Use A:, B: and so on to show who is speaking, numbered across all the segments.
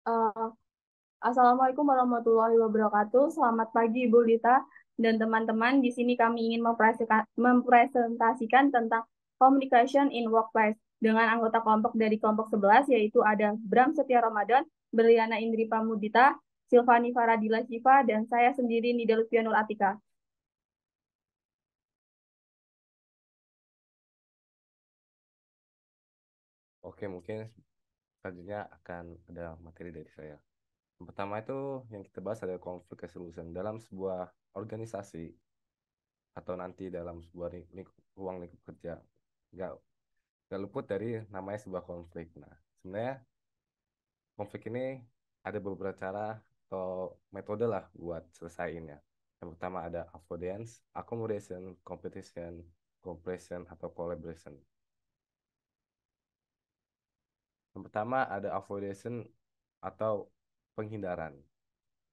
A: Eh, Assalamualaikum warahmatullahi wabarakatuh. Selamat pagi Ibu Lita dan teman-teman. Di sini kami ingin mempresentasikan tentang communication in workplace dengan anggota kelompok dari kelompok 11 yaitu ada Bram Setia Ramadan, Berliana Indri Pamudita, Silvani Faradila Shiva, dan saya sendiri Nida Lutfianul Atika.
B: Oke, mungkin selanjutnya akan ada materi dari saya. Yang pertama itu yang kita bahas adalah konflik resolution dalam sebuah organisasi atau nanti dalam sebuah ruang lingkup kerja. Nggak, nggak luput dari namanya sebuah konflik. Nah, sebenarnya konflik ini ada beberapa cara atau metode lah buat selesaiinnya. Yang pertama ada avoidance, accommodation, competition, compression, atau collaboration. Yang pertama ada avoidation atau penghindaran.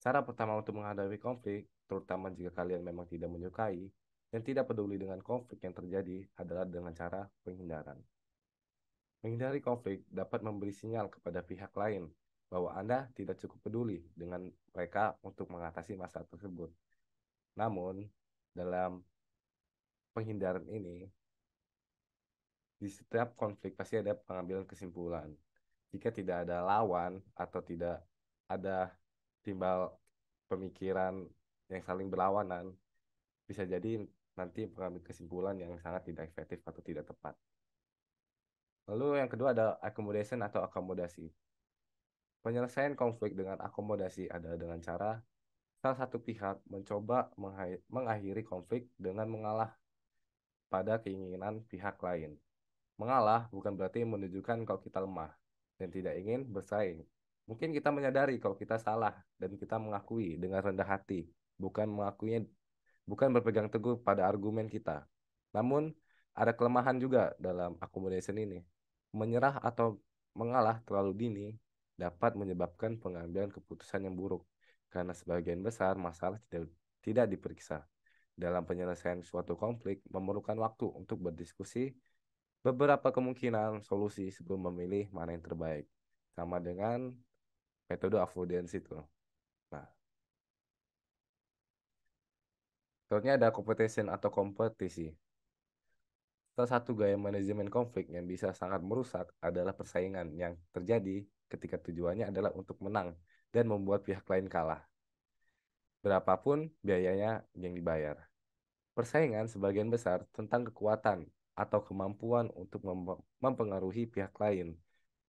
B: Cara pertama untuk menghadapi konflik, terutama jika kalian memang tidak menyukai dan tidak peduli dengan konflik yang terjadi, adalah dengan cara penghindaran. Menghindari konflik dapat memberi sinyal kepada pihak lain bahwa Anda tidak cukup peduli dengan mereka untuk mengatasi masalah tersebut. Namun, dalam penghindaran ini, di setiap konflik pasti ada pengambilan kesimpulan. Jika tidak ada lawan atau tidak ada timbal pemikiran yang saling berlawanan, bisa jadi nanti mengambil kesimpulan yang sangat tidak efektif atau tidak tepat. Lalu yang kedua ada accommodation atau akomodasi. Penyelesaian konflik dengan akomodasi adalah dengan cara salah satu pihak mencoba mengakhiri konflik dengan mengalah pada keinginan pihak lain. Mengalah bukan berarti menunjukkan kalau kita lemah dan tidak ingin bersaing. Mungkin kita menyadari kalau kita salah dan kita mengakui dengan rendah hati, bukan berpegang teguh pada argumen kita. Namun, ada kelemahan juga dalam accommodation ini. Menyerah atau mengalah terlalu dini dapat menyebabkan pengambilan keputusan yang buruk, karena sebagian besar masalah tidak diperiksa. Dalam penyelesaian suatu konflik, memerlukan waktu untuk berdiskusi beberapa kemungkinan solusi sebelum memilih mana yang terbaik. Sama dengan metode avoidance itu. Nah, selanjutnya ada competition atau kompetisi. Salah satu gaya manajemen konflik yang bisa sangat merusak adalah persaingan yang terjadi ketika tujuannya adalah untuk menang dan membuat pihak lain kalah, berapapun biayanya yang dibayar. Persaingan sebagian besar tentang kekuatan atau kemampuan untuk mempengaruhi pihak lain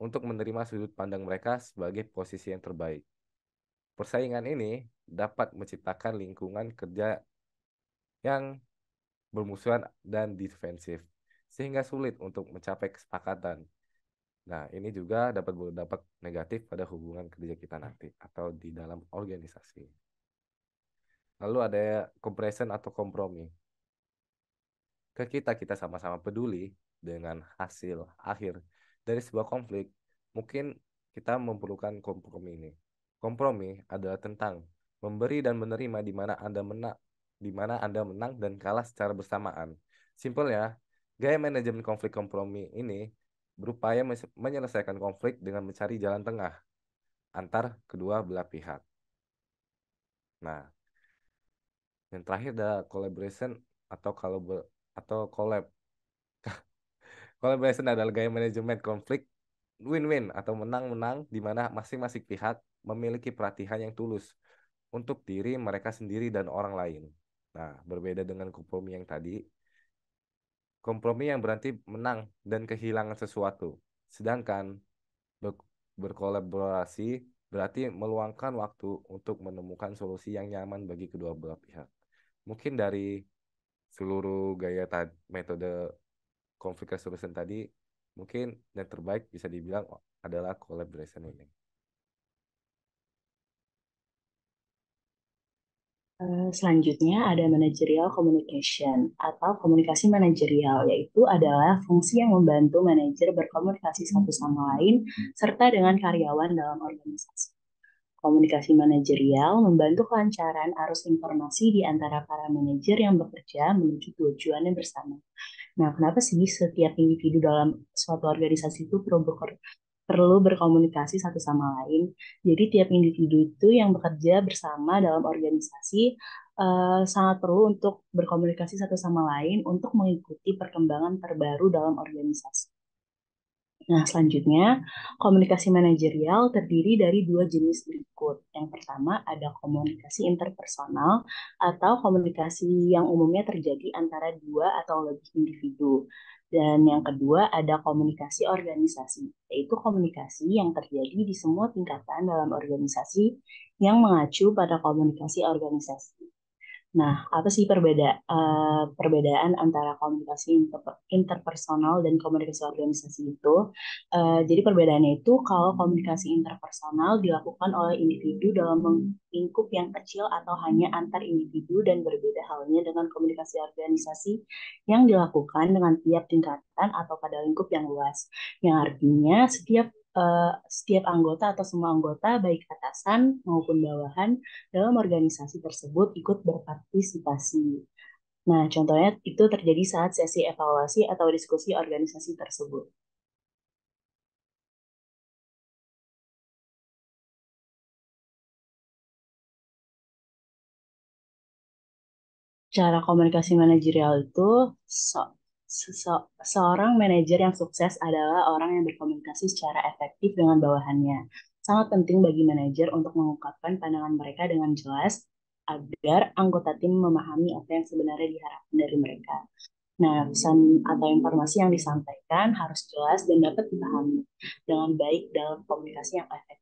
B: untuk menerima sudut pandang mereka sebagai posisi yang terbaik. Persaingan ini dapat menciptakan lingkungan kerja yang bermusuhan dan defensif, sehingga sulit untuk mencapai kesepakatan. Nah, ini juga dapat berdampak negatif pada hubungan kerja kita nanti atau di dalam organisasi. Lalu ada compression atau kompromi. Kita sama-sama peduli dengan hasil akhir dari sebuah konflik, mungkin kita memerlukan kompromi ini. Kompromi adalah tentang memberi dan menerima di mana Anda menang dan kalah secara bersamaan. Simpelnya, gaya manajemen konflik kompromi ini berupaya menyelesaikan konflik dengan mencari jalan tengah antar kedua belah pihak. Nah, yang terakhir ada collaboration atau kalau atau collab. Collaboration adalah gaya manajemen konflik win-win atau menang-menang di mana masing-masing pihak memiliki perhatian yang tulus untuk diri mereka sendiri dan orang lain. Nah, berbeda dengan kompromi yang tadi, kompromi yang berarti menang dan kehilangan sesuatu. Sedangkan ber- berkolaborasi berarti meluangkan waktu untuk menemukan solusi yang nyaman bagi kedua belah pihak. Mungkin dari seluruh gaya metode conflict resolution tadi, mungkin yang terbaik bisa dibilang adalah collaboration ini.
C: Selanjutnya ada managerial communication atau komunikasi manajerial, yaitu adalah fungsi yang membantu manajer berkomunikasi satu sama lain serta dengan karyawan dalam organisasi. Komunikasi manajerial membantu kelancaran arus informasi di antara para manajer yang bekerja menuju tujuannya bersama. Nah, kenapa sih setiap individu dalam suatu organisasi itu perlu perlu berkomunikasi satu sama lain. Jadi tiap individu itu yang bekerja bersama dalam organisasi sangat perlu untuk berkomunikasi satu sama lain untuk mengikuti perkembangan terbaru dalam organisasi. Nah, selanjutnya, komunikasi manajerial terdiri dari dua jenis berikut. Yang pertama ada komunikasi interpersonal atau komunikasi yang umumnya terjadi antara dua atau lebih individu. Dan yang kedua ada komunikasi organisasi, yaitu komunikasi yang terjadi di semua tingkatan dalam organisasi yang mengacu pada komunikasi organisasi. Nah, apa sih perbedaan antara komunikasi interpersonal dan komunikasi organisasi itu? Jadi perbedaannya itu kalau komunikasi interpersonal dilakukan oleh individu dalam lingkup yang kecil atau hanya antar individu dan berbeda halnya dengan komunikasi organisasi yang dilakukan dengan tiap tingkatan atau pada lingkup yang luas. Yang artinya setiap anggota atau semua anggota baik atasan maupun bawahan dalam organisasi tersebut ikut berpartisipasi. Nah, contohnya itu terjadi saat sesi evaluasi atau diskusi organisasi tersebut. Cara komunikasi manajerial itu seorang manajer yang sukses adalah orang yang berkomunikasi secara efektif dengan bawahannya. Sangat penting bagi manajer untuk mengungkapkan pandangan mereka dengan jelas agar anggota tim memahami apa yang sebenarnya diharapkan dari mereka. Nah, pesan atau informasi yang disampaikan harus jelas dan dapat dipahami dengan baik dalam komunikasi yang efektif.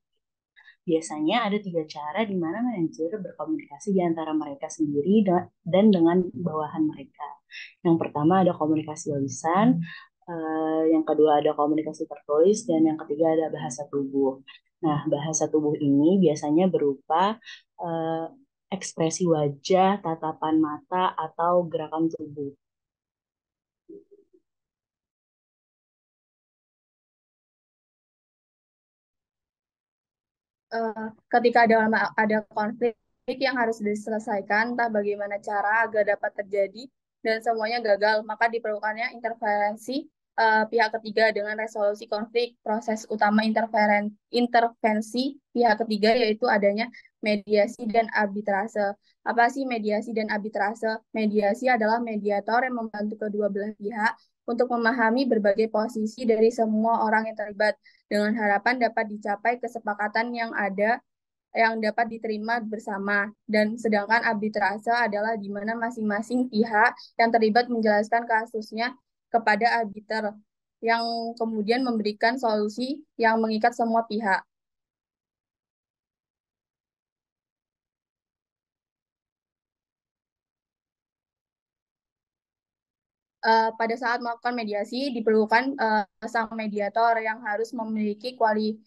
C: Biasanya ada tiga cara di mana manajer berkomunikasi di antara mereka sendiri dan dengan bawahan mereka. Yang pertama ada komunikasi lisan, yang kedua ada komunikasi tertulis, dan yang ketiga ada bahasa tubuh. Nah, bahasa tubuh ini biasanya berupa eh, ekspresi wajah, tatapan mata, atau gerakan tubuh.
A: Ketika ada konflik yang harus diselesaikan, entah bagaimana cara agar dapat terjadi dan semuanya gagal, maka diperlukannya intervensi pihak ketiga dengan resolusi konflik. Proses utama intervensi pihak ketiga yaitu adanya mediasi dan arbitrase. Apa sih mediasi dan arbitrase? Mediasi adalah mediator yang membantu kedua belah pihak untuk memahami berbagai posisi dari semua orang yang terlibat dengan harapan dapat dicapai kesepakatan yang dapat diterima bersama. Dan sedangkan arbitrase adalah di mana masing-masing pihak yang terlibat menjelaskan kasusnya kepada arbiter yang kemudian memberikan solusi yang mengikat semua pihak. Pada saat melakukan mediasi diperlukan sang mediator yang harus memiliki kualitas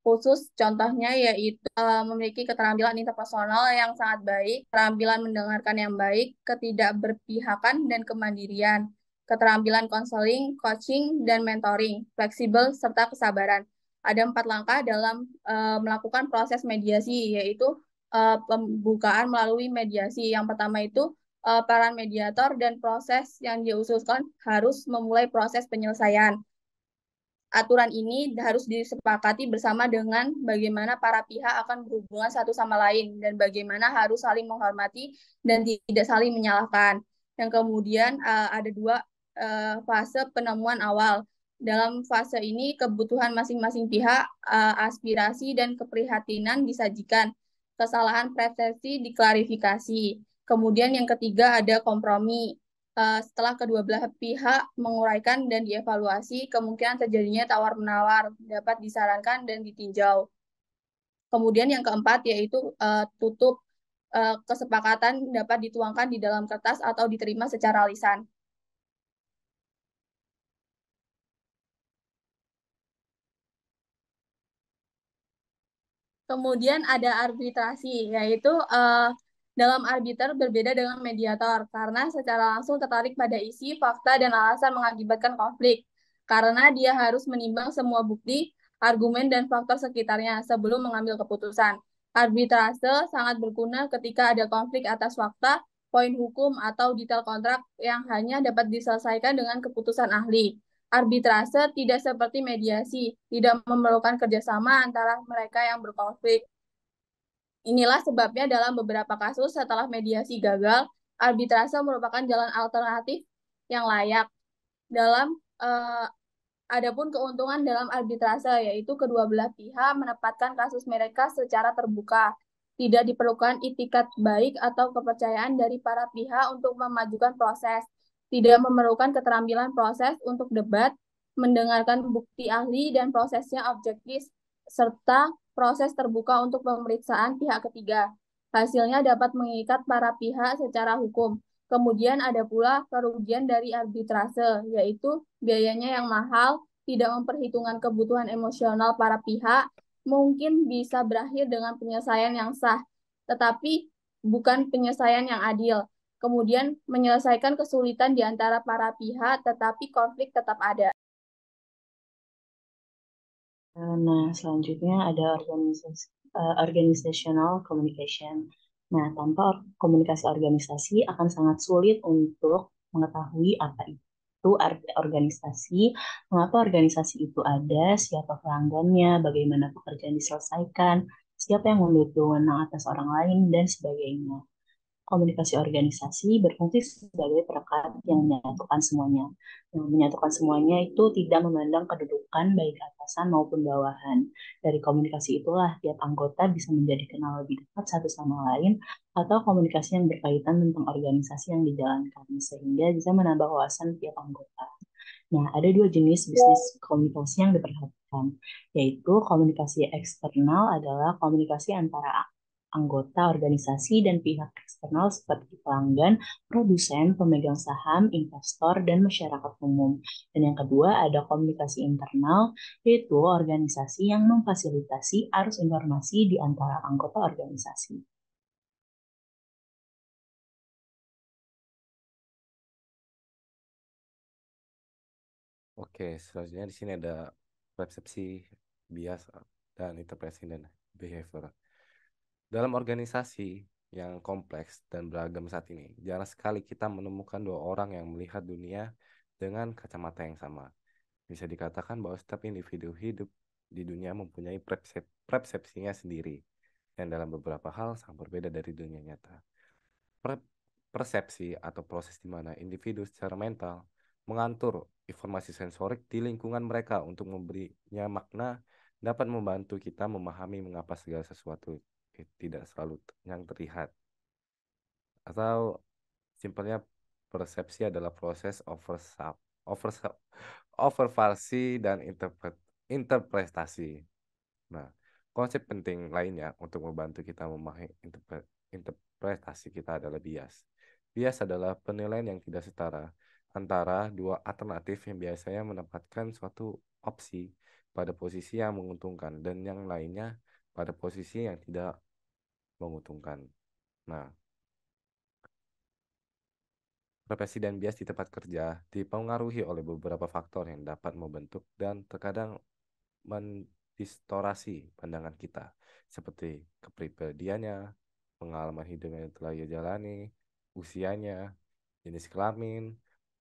A: khusus, contohnya yaitu memiliki keterampilan interpersonal yang sangat baik, keterampilan mendengarkan yang baik, ketidakberpihakan dan kemandirian, keterampilan konseling, coaching, dan mentoring, fleksibel, serta kesabaran. Ada 4 langkah dalam melakukan proses mediasi, yaitu pembukaan melalui mediasi. Yang pertama itu peran mediator dan proses yang diusulkan harus memulai proses penyelesaian. Aturan ini harus disepakati bersama dengan bagaimana para pihak akan berhubungan satu sama lain dan bagaimana harus saling menghormati dan tidak saling menyalahkan. Yang kemudian ada 2 fase penemuan awal. Dalam fase ini kebutuhan masing-masing pihak, aspirasi dan keprihatinan disajikan. Kesalahan persepsi diklarifikasi. Kemudian yang ketiga ada kompromi. Setelah kedua belah pihak menguraikan dan dievaluasi, kemungkinan terjadinya tawar-menawar dapat disarankan dan ditinjau. Kemudian yang keempat yaitu tutup kesepakatan dapat dituangkan di dalam kertas atau diterima secara lisan. Kemudian ada arbitrasi, yaitu dalam arbiter berbeda dengan mediator karena secara langsung tertarik pada isi, fakta, dan alasan mengakibatkan konflik. Karena dia harus menimbang semua bukti, argumen, dan faktor sekitarnya sebelum mengambil keputusan. Arbitrase sangat berguna ketika ada konflik atas fakta, poin hukum, atau detail kontrak yang hanya dapat diselesaikan dengan keputusan ahli. Arbitrase tidak seperti mediasi, tidak memerlukan kerjasama antara mereka yang berkonflik. Inilah sebabnya dalam beberapa kasus setelah mediasi gagal, arbitrase merupakan jalan alternatif yang layak. Dalam Adapun keuntungan dalam arbitrase yaitu kedua belah pihak menempatkan kasus mereka secara terbuka. Tidak diperlukan itikat baik atau kepercayaan dari para pihak untuk memajukan proses. Tidak memerlukan keterampilan proses untuk debat, mendengarkan bukti ahli dan prosesnya objektif, serta proses terbuka untuk pemeriksaan pihak ketiga. Hasilnya dapat mengikat para pihak secara hukum. Kemudian ada pula kerugian dari arbitrase, yaitu biayanya yang mahal, tidak memperhitungkan kebutuhan emosional para pihak, mungkin bisa berakhir dengan penyelesaian yang sah, tetapi bukan penyelesaian yang adil. Kemudian menyelesaikan kesulitan di antara para pihak, tetapi konflik tetap ada.
C: Nah, selanjutnya ada organizational communication. Nah, tanpa komunikasi organisasi akan sangat sulit untuk mengetahui apa itu organisasi, mengapa organisasi itu ada, siapa pelanggannya, bagaimana pekerjaan diselesaikan, siapa yang memiliki wewenang atas orang lain, dan sebagainya. Komunikasi organisasi berfungsi sebagai perekat yang menyatukan semuanya. Yang menyatukan semuanya itu tidak memandang kedudukan baik atasan maupun bawahan. Dari komunikasi itulah tiap anggota bisa menjadi kenal lebih dekat satu sama lain atau komunikasi yang berkaitan tentang organisasi yang dijalankan sehingga bisa menambah wawasan tiap anggota. Nah, ada dua jenis bisnis komunikasi yang diperhatikan, yaitu komunikasi eksternal adalah komunikasi antara anggota organisasi dan pihak eksternal seperti pelanggan, produsen, pemegang saham, investor, dan masyarakat umum. Dan yang kedua ada komunikasi internal, yaitu organisasi yang memfasilitasi arus informasi di antara anggota organisasi.
B: Oke, selanjutnya di sini ada persepsi, bias, dan interpretasi dan behavior. Dalam organisasi yang kompleks dan beragam saat ini, jarang sekali kita menemukan dua orang yang melihat dunia dengan kacamata yang sama. Bisa dikatakan bahwa setiap individu hidup di dunia mempunyai persepsinya sendiri, yang dalam beberapa hal sangat berbeda dari dunia nyata. Persepsi atau proses di mana individu secara mental mengatur informasi sensorik di lingkungan mereka untuk memberinya makna dapat membantu kita memahami mengapa segala sesuatu tidak selalu yang terlihat. Atau simpelnya persepsi adalah proses observasi dan interpretasi. Nah, konsep penting lainnya untuk membantu kita memahami interpretasi kita adalah bias. Bias adalah penilaian yang tidak setara antara dua alternatif yang biasanya menempatkan suatu opsi pada posisi yang menguntungkan dan yang lainnya pada posisi yang tidak menguntungkan. Nah, profesi dan bias di tempat kerja dipengaruhi oleh beberapa faktor yang dapat membentuk dan terkadang mendistorasi pandangan kita, seperti kepribadiannya, pengalaman hidup yang telah ia jalani, usianya, jenis kelamin,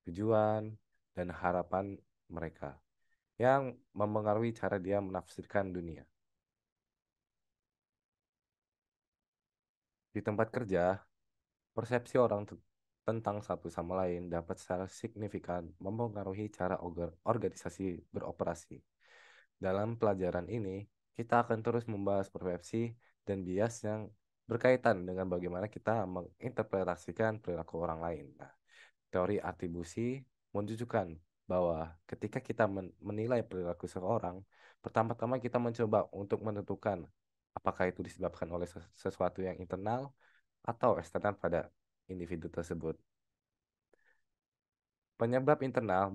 B: tujuan, dan harapan mereka, yang memengaruhi cara dia menafsirkan dunia. Di tempat kerja, persepsi orang tentang satu sama lain dapat secara signifikan mempengaruhi cara organisasi beroperasi. Dalam pelajaran ini, kita akan terus membahas persepsi dan bias yang berkaitan dengan bagaimana kita menginterpretasikan perilaku orang lain. Nah, teori atribusi menunjukkan bahwa ketika kita menilai perilaku seseorang, pertama-tama kita mencoba untuk menentukan apakah itu disebabkan oleh sesuatu yang internal atau eksternal pada individu tersebut. Penyebab internal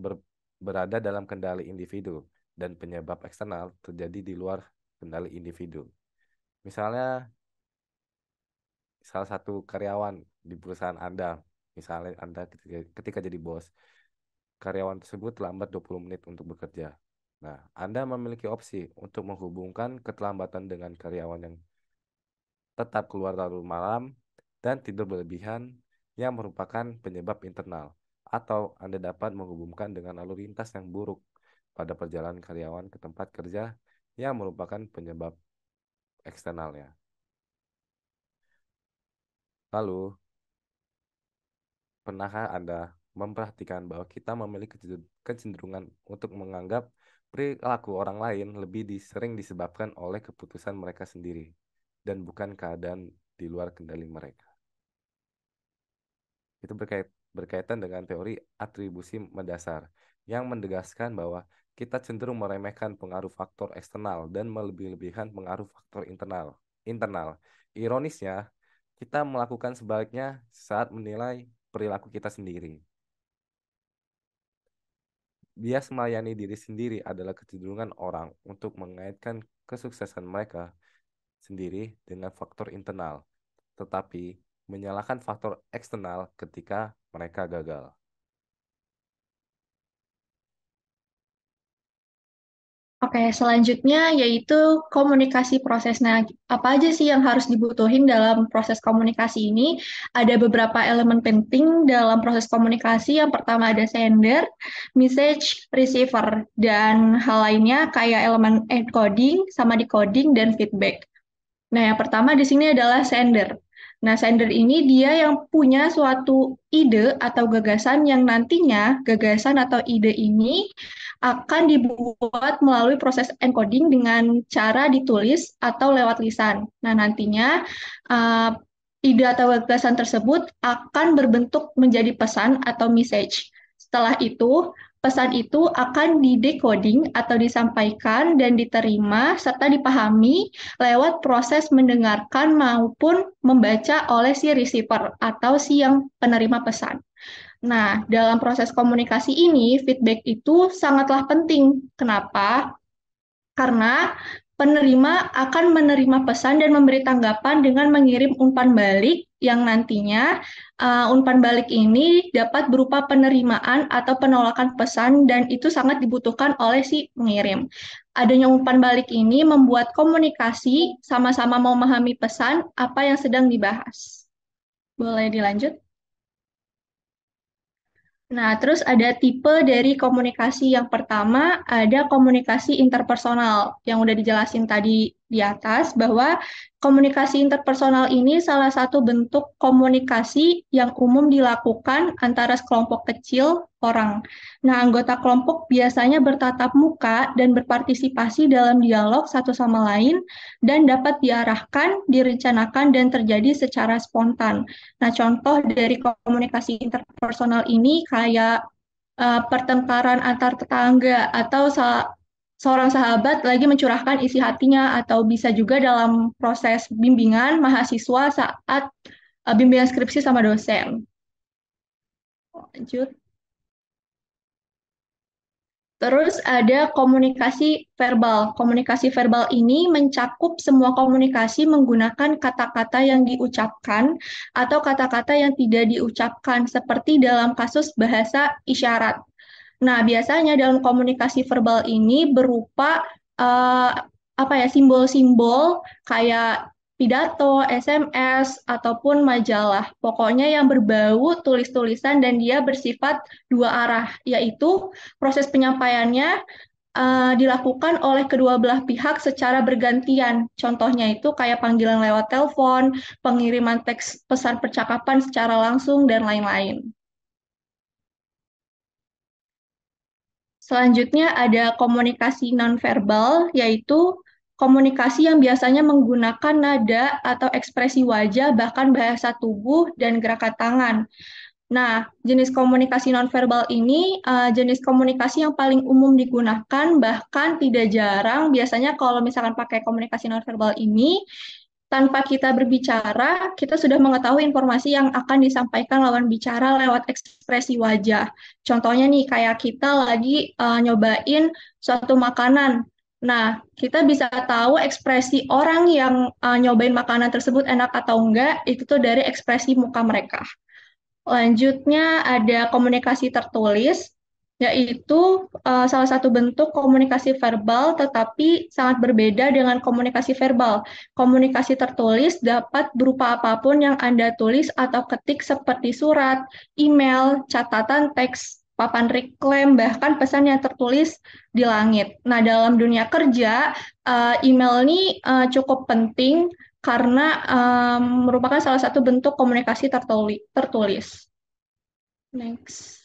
B: berada dalam kendali individu dan penyebab eksternal terjadi di luar kendali individu. Misalnya, salah satu karyawan di perusahaan Anda, misalnya Anda ketika jadi bos, karyawan tersebut terlambat 20 menit untuk bekerja. Nah, Anda memiliki opsi untuk menghubungkan keterlambatan dengan karyawan yang tetap keluar larut malam dan tidur berlebihan yang merupakan penyebab internal, atau Anda dapat menghubungkan dengan lalu lintas yang buruk pada perjalanan karyawan ke tempat kerja yang merupakan penyebab eksternalnya. Lalu, pernahkah Anda memperhatikan bahwa kita memiliki kecenderungan untuk menganggap perilaku orang lain sering disebabkan oleh keputusan mereka sendiri dan bukan keadaan di luar kendali mereka? Itu berkaitan dengan teori atribusi mendasar yang menegaskan bahwa kita cenderung meremehkan pengaruh faktor eksternal dan melebih-lebihkan pengaruh faktor internal. Ironisnya, kita melakukan sebaliknya saat menilai perilaku kita sendiri. Bias melayani diri sendiri adalah kecenderungan orang untuk mengaitkan kesuksesan mereka sendiri dengan faktor internal, tetapi menyalahkan faktor eksternal ketika mereka gagal.
D: Oke, selanjutnya yaitu komunikasi proses. Nah, apa aja sih yang harus dibutuhin dalam proses komunikasi ini? Ada beberapa elemen penting dalam proses komunikasi. Yang pertama ada sender, message, receiver, dan hal lainnya kayak elemen encoding, sama decoding, dan feedback. Nah, yang pertama di sini adalah sender. Nah, sender ini dia yang punya suatu ide atau gagasan yang nantinya gagasan atau ide ini akan dibuat melalui proses encoding dengan cara ditulis atau lewat lisan. Nah, nantinya uh, ide atau gagasan tersebut akan berbentuk menjadi pesan atau message. Setelah itu, pesan itu akan didecoding atau disampaikan dan diterima serta dipahami lewat proses mendengarkan maupun membaca oleh si receiver atau si yang penerima pesan. Nah, dalam proses komunikasi ini, feedback itu sangatlah penting. Kenapa? Karena penerima akan menerima pesan dan memberi tanggapan dengan mengirim umpan balik yang nantinya umpan balik ini dapat berupa penerimaan atau penolakan pesan dan itu sangat dibutuhkan oleh si pengirim. Adanya umpan balik ini membuat komunikasi sama-sama memahami pesan apa yang sedang dibahas. Boleh dilanjut? Nah, terus ada tipe dari komunikasi. Yang pertama, ada komunikasi interpersonal yang udah dijelasin tadi di atas bahwa komunikasi interpersonal ini salah satu bentuk komunikasi yang umum dilakukan antara sekelompok kecil orang. Nah, anggota kelompok biasanya bertatap muka dan berpartisipasi dalam dialog satu sama lain dan dapat diarahkan, direncanakan, dan terjadi secara spontan. Nah, contoh dari komunikasi interpersonal ini kayak pertengkaran antar tetangga atau seorang sahabat lagi mencurahkan isi hatinya atau bisa juga dalam proses bimbingan mahasiswa saat bimbingan skripsi sama dosen. Lanjut. Terus ada komunikasi verbal. Komunikasi verbal ini mencakup semua komunikasi menggunakan kata-kata yang diucapkan atau kata-kata yang tidak diucapkan, seperti dalam kasus bahasa isyarat. Nah, biasanya dalam komunikasi verbal ini berupa uh, simbol-simbol kayak pidato, SMS, ataupun majalah. Pokoknya yang berbau tulis-tulisan dan dia bersifat dua arah, yaitu proses penyampaiannya dilakukan oleh kedua belah pihak secara bergantian. Contohnya itu kayak panggilan lewat telepon, pengiriman teks pesan percakapan secara langsung, dan lain-lain. Selanjutnya ada komunikasi nonverbal, yaitu komunikasi yang biasanya menggunakan nada atau ekspresi wajah, bahkan bahasa tubuh dan gerakan tangan. Nah, jenis komunikasi nonverbal ini jenis komunikasi yang paling umum digunakan, bahkan tidak jarang biasanya kalau misalkan pakai komunikasi nonverbal ini, tanpa kita berbicara, kita sudah mengetahui informasi yang akan disampaikan lawan bicara lewat ekspresi wajah. Contohnya nih, kayak kita lagi nyobain suatu makanan. Nah, kita bisa tahu ekspresi orang yang nyobain makanan tersebut enak atau enggak, itu tuh dari ekspresi muka mereka. Lanjutnya ada komunikasi tertulis. yaitu salah satu bentuk komunikasi verbal tetapi sangat berbeda dengan komunikasi verbal. Komunikasi tertulis dapat berupa apapun yang Anda tulis atau ketik seperti surat, email, catatan teks, papan reklame, bahkan pesan yang tertulis di langit. Nah, dalam dunia kerja, email ini cukup penting karena merupakan salah satu bentuk komunikasi tertulis. Next.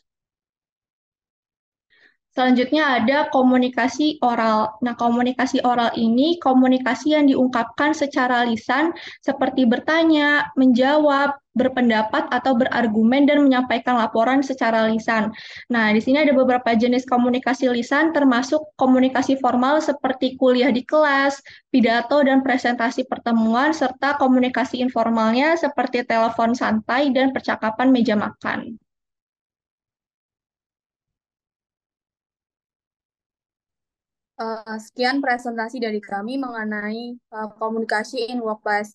D: Selanjutnya ada komunikasi oral. Nah, komunikasi oral ini komunikasi yang diungkapkan secara lisan seperti bertanya, menjawab, berpendapat atau berargumen dan menyampaikan laporan secara lisan. Nah, di sini ada beberapa jenis komunikasi lisan termasuk komunikasi formal seperti kuliah di kelas, pidato dan presentasi pertemuan serta komunikasi informalnya seperti telepon santai dan percakapan meja makan.
A: Sekian presentasi dari kami mengenai komunikasi in workplace.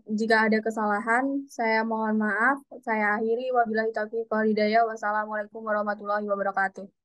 A: Jika ada kesalahan, saya mohon maaf. Saya akhiri. Wabillahi taufiq wal hidayah. Wassalamualaikum warahmatullahi wabarakatuh.